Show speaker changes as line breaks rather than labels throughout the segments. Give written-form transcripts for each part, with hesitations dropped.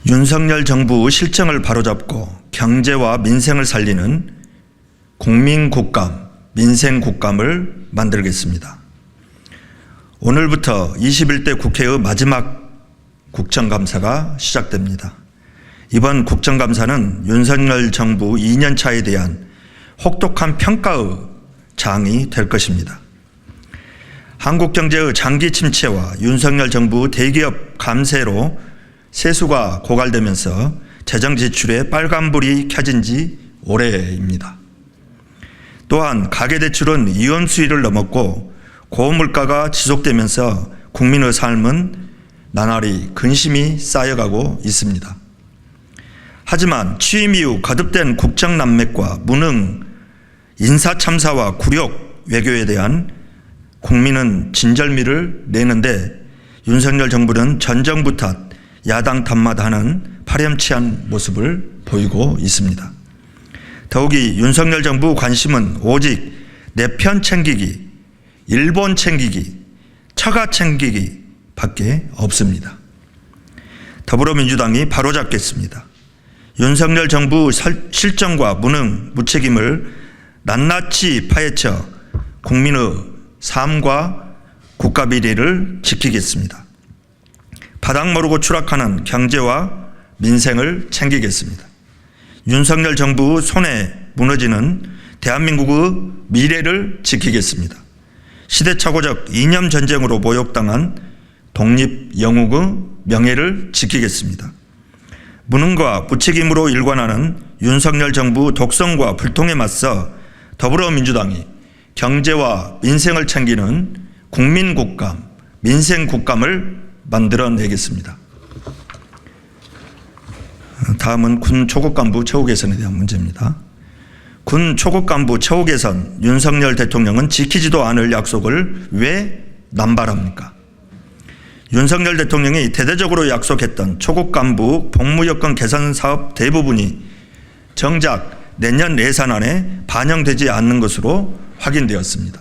윤석열 정부 실정을 바로잡고 경제와 민생을 살리는 국민국감, 민생국감을 만들겠습니다. 오늘부터 21대 국회의 마지막 국정감사가 시작됩니다. 이번 국정감사는 윤석열 정부 2년차에 대한 혹독한 평가의 장이 될 것입니다. 한국 경제의 장기 침체와 윤석열 정부 대기업 감세로 세수가 고갈되면서 재정 지출에 빨간불이 켜진 지 오래입니다. 또한 가계대출은 위험 수위를 넘었고 고물가가 지속되면서 국민의 삶은 나날이 근심이 쌓여가고 있습니다. 하지만 취임 이후 거듭된 국정난맥과 무능, 인사참사와 굴욕 외교에 대한 국민은 진절미를 내는데 윤석열 정부는 전 정부 탓, 야당 탓마다 하는 파렴치한 모습을 보이고 있습니다. 더욱이 윤석열 정부 관심은 오직 내 편 챙기기, 일본 챙기기, 처가 챙기기 밖에 없습니다. 더불어민주당이 바로잡겠습니다. 윤석열 정부 실정과 무능, 무책임을 낱낱이 파헤쳐 국민의 삶과 국가 비리를 지키겠습니다. 바닥 모르고 추락하는 경제와 민생을 챙기겠습니다. 윤석열 정부 손에 무너지는 대한민국의 미래를 지키겠습니다. 시대착오적 이념 전쟁으로 모욕당한 독립 영웅의 명예를 지키겠습니다. 무능과 무책임으로 일관하는 윤석열 정부 독성과 불통에 맞서 더불어민주당이 경제와 민생을 챙기는 국민국감, 민생국감을 만들어내겠습니다. 다음은 군 초급 간부 처우 개선에 대한 문제입니다. 군 초급 간부 처우 개선, 윤석열 대통령은 지키지도 않을 약속을 왜 남발합니까? 윤석열 대통령이 대대적으로 약속했던 초급 간부 복무 여건 개선 사업 대부분이 정작 내년 예산안에 반영되지 않는 것으로 확인되었습니다.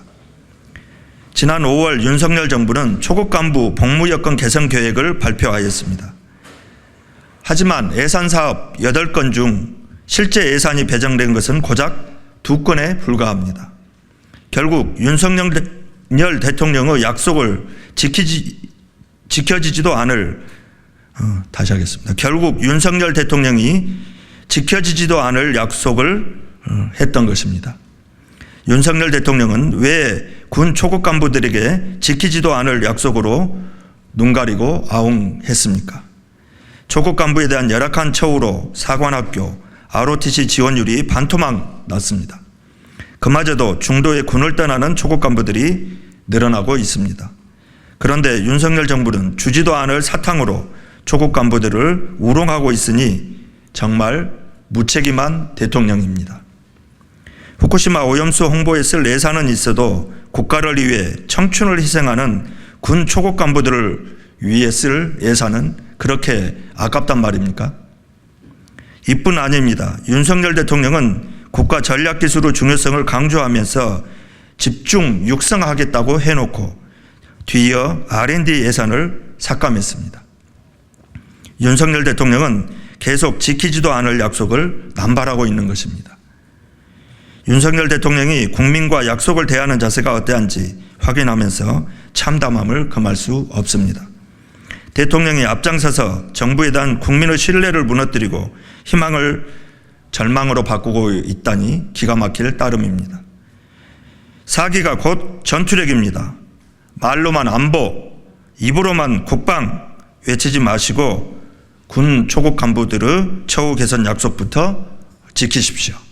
지난 5월 윤석열 정부는 초급 간부 복무 여건 개선 계획을 발표하였습니다. 하지만 예산 사업 8건 중 실제 예산이 배정된 것은 고작 2건에 불과합니다. 결국 윤석열 대통령의 약속을 지켜지지도 않을 결국 윤석열 대통령이 지켜지지도 않을 약속을 했던 것입니다. 윤석열 대통령은 왜 군 초급 간부들에게 지키지도 않을 약속으로 눈 가리고 아웅했습니까? 초급 간부에 대한 열악한 처우로 사관학교, ROTC 지원율이 반토막 났습니다. 그마저도 중도에 군을 떠나는 초급 간부들이 늘어나고 있습니다. 그런데 윤석열 정부는 주지도 않을 사탕으로 초급 간부들을 우롱하고 있으니 정말 무책임한 대통령입니다. 후쿠시마 오염수 홍보에 쓸 예산은 있어도 국가를 위해 청춘을 희생하는 군 초급 간부들을 위해 쓸 예산은 그렇게 아깝단 말입니까? 이뿐 아닙니다. 윤석열 대통령은 국가 전략기술의 중요성을 강조하면서 집중 육성하겠다고 해놓고 뒤이어 R&D 예산을 삭감했습니다. 윤석열 대통령은 계속 지키지도 않을 약속을 남발하고 있는 것입니다. 윤석열 대통령이 국민과 약속을 대하는 자세가 어떠한지 확인하면서 참담함을 금할 수 없습니다. 대통령이 앞장서서 정부에 대한 국민의 신뢰를 무너뜨리고 희망을 절망으로 바꾸고 있다니 기가 막힐 따름입니다. 사기가 곧 전투력입니다. 말로만 안보, 입으로만 국방 외치지 마시고 군 초급 간부들의 처우 개선 약속부터 지키십시오.